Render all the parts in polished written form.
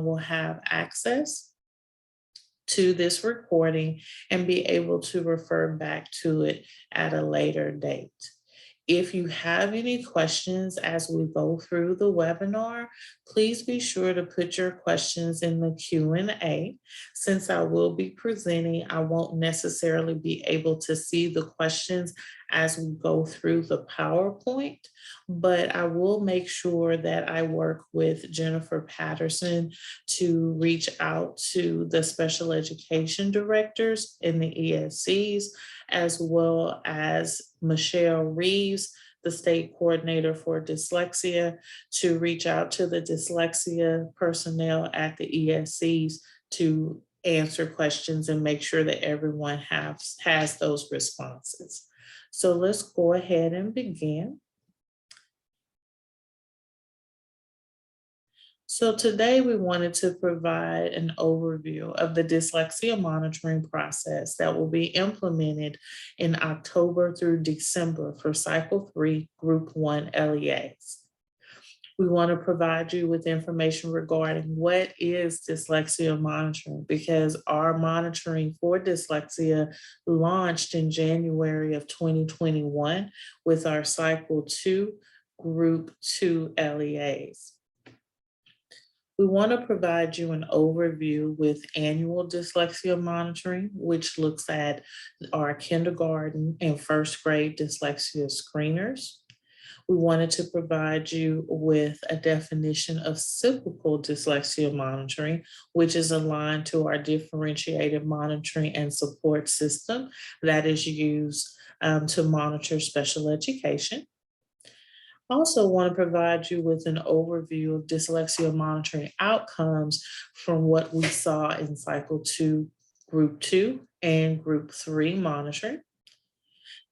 will have access to this recording and be able to refer back to it at a later date. If you have any questions as we go through the webinar, please be sure to put your questions in the Q&A. Since I will be presenting, I won't necessarily be able to see the questions as we go through the PowerPoint, but I will make sure that I work with Jennifer Patterson to reach out to the special education directors in the ESCs, as well as Michelle Reeves, the state coordinator for dyslexia, to reach out to the dyslexia personnel at the ESCs to answer questions and make sure that everyone has those responses. So let's go ahead and begin. So today we wanted to provide an overview of the dyslexia monitoring process that will be implemented in October through December for Cycle 3, Group 1 LEAs. We want to provide you with information regarding what is dyslexia monitoring, because our monitoring for dyslexia launched in January of 2021 with our Cycle 2, Group 2 LEAs. We want to provide you an overview with annual dyslexia monitoring, which looks at our kindergarten and first grade dyslexia screeners. We wanted to provide you with a definition of cyclical dyslexia monitoring, which is aligned to our differentiated monitoring and support system that is used to monitor special education. Also want to provide you with an overview of dyslexia monitoring outcomes from what we saw in Cycle 2, Group 2, and Group 3 monitoring.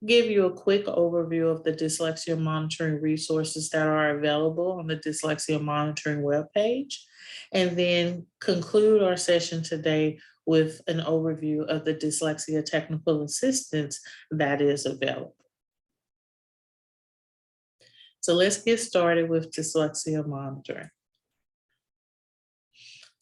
Give you a quick overview of the dyslexia monitoring resources that are available on the dyslexia monitoring webpage, and then conclude our session today with an overview of the dyslexia technical assistance that is available. So let's get started with dyslexia monitoring.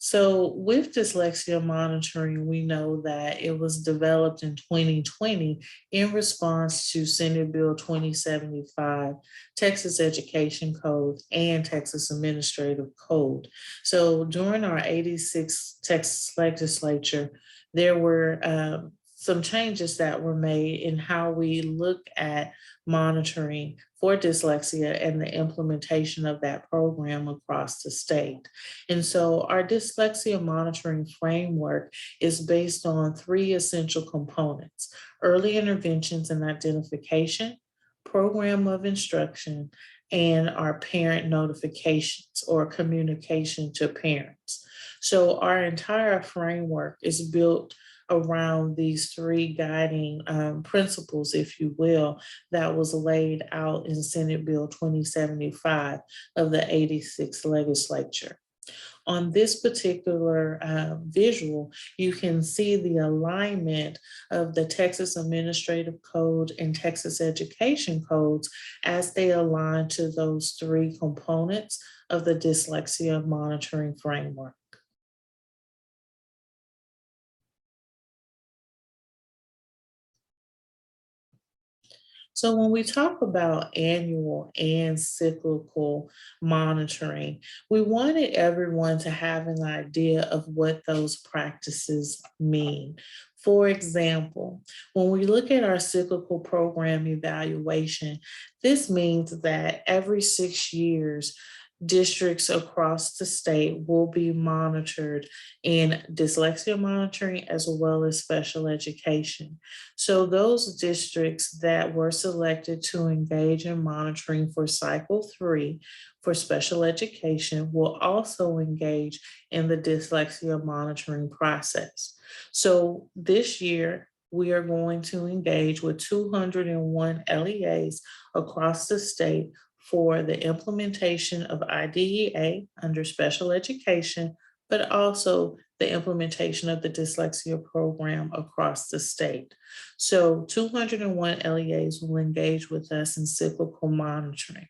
So with dyslexia monitoring, we know that it was developed in 2020 in response to Senate Bill 2075, Texas Education Code, and Texas Administrative Code. So during our 86th Texas legislature, there were some changes that were made in how we look at monitoring for dyslexia and the implementation of that program across the state. And so our dyslexia monitoring framework is based on 3 essential components: early interventions and identification, program of instruction, and our parent notifications or communication to parents. So our entire framework is built around these 3 guiding principles, if you will, that was laid out in Senate Bill 2075 of the 86th legislature. On this particular visual, you can see the alignment of the Texas Administrative Code and Texas Education Codes as they align to those 3 components of the dyslexia monitoring framework. So when we talk about annual and cyclical monitoring, we wanted everyone to have an idea of what those practices mean. For example, when we look at our cyclical program evaluation, this means that every 6 years, districts across the state will be monitored in dyslexia monitoring as well as special education. So those districts that were selected to engage in monitoring for Cycle 3 for special education will also engage in the dyslexia monitoring process. So this year, we are going to engage with 201 LEAs across the state for the implementation of IDEA under special education, but also the implementation of the dyslexia program across the state. So 201 LEAs will engage with us in cyclical monitoring.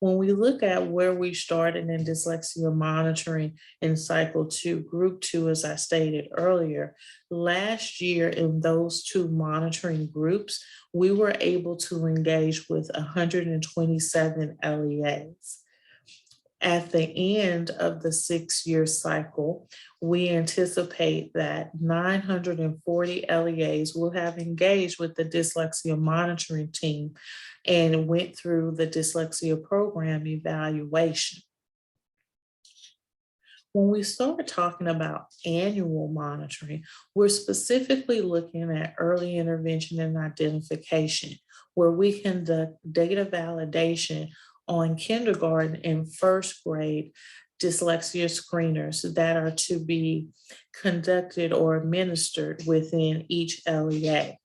When we look at where we started in dyslexia monitoring in cycle two, group two, as I stated earlier, last year in those two monitoring groups, we were able to engage with 127 LEAs. At the end of the 6-year cycle, we anticipate that 940 LEAs will have engaged with the dyslexia monitoring team and went through the dyslexia program evaluation. When we start talking about annual monitoring, we're specifically looking at early intervention and identification, where we conduct data validation on kindergarten and first grade dyslexia screeners that are to be conducted or administered within each LEA.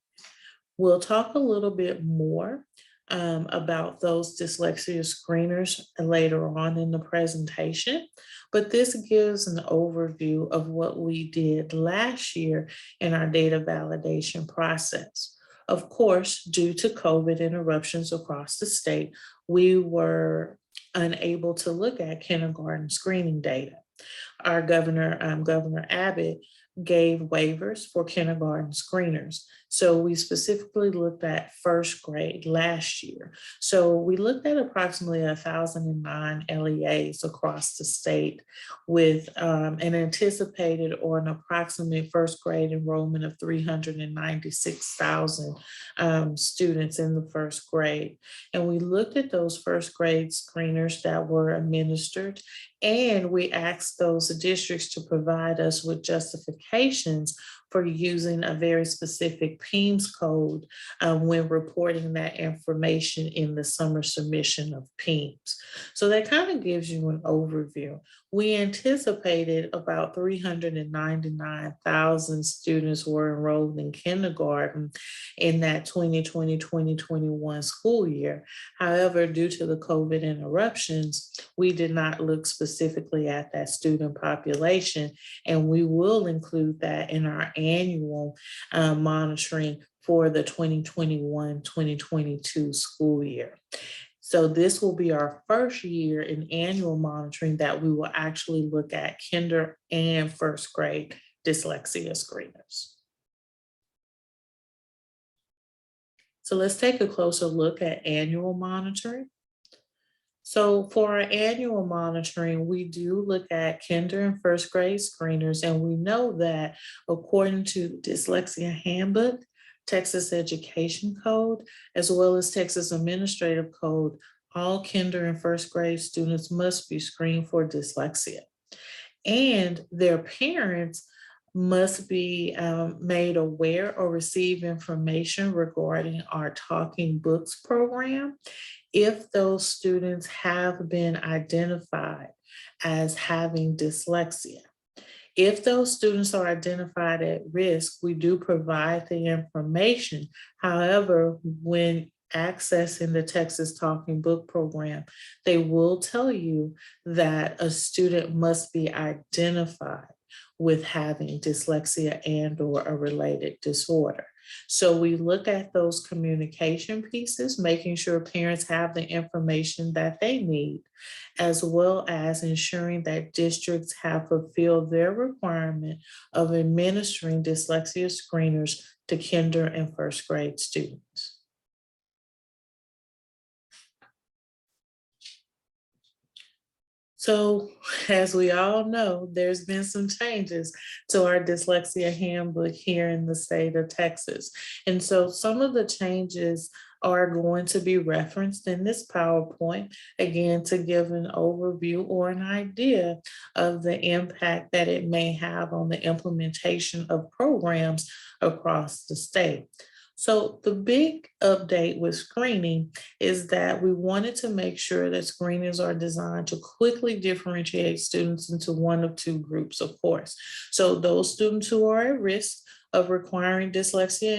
We'll talk a little bit more about those dyslexia screeners later on in the presentation, but this gives an overview of what we did last year in our data validation process. Of course, due to COVID interruptions across the state, we were unable to look at kindergarten screening data. Our Governor Abbott, gave waivers for kindergarten screeners. So we specifically looked at first grade last year. So we looked at approximately 1,009 LEAs across the state with an anticipated or an approximate first grade enrollment of 396,000 students in the first grade. And we looked at those first grade screeners that were administered, and we asked those districts to provide us with justifications for using a very specific PEIMS code when reporting that information in the summer submission of PEIMS. So that kind of gives you an overview. We anticipated about 399,000 students were enrolled in kindergarten in that 2020-2021 school year. However, due to the COVID interruptions, we did not look specifically at that student population, and we will include that in our annual monitoring for the 2021-2022 school year. So this will be our first year in annual monitoring that we will actually look at kinder and first grade dyslexia screeners. So let's take a closer look at annual monitoring. So for our annual monitoring, we do look at kinder and first grade screeners, and we know that according to Dyslexia Handbook, Texas Education Code, as well as Texas Administrative Code, all kinder and first grade students must be screened for dyslexia. And their parents must be made aware or receive information regarding our Talking Books program if those students have been identified as having dyslexia. If those students are identified at risk, we do provide the information. However, when accessing the Texas Talking Book program, they will tell you that a student must be identified with having dyslexia and or a related disorder. So we look at those communication pieces, making sure parents have the information that they need, as well as ensuring that districts have fulfilled their requirement of administering dyslexia screeners to kinder and first grade students. So, as we all know, there's been some changes to our dyslexia handbook here in the state of Texas. And so some of the changes are going to be referenced in this PowerPoint, again, to give an overview or an idea of the impact that it may have on the implementation of programs across the state. So the big update with screening is that we wanted to make sure that screenings are designed to quickly differentiate students into one of two groups, of course. So those students who are at risk of requiring dyslexia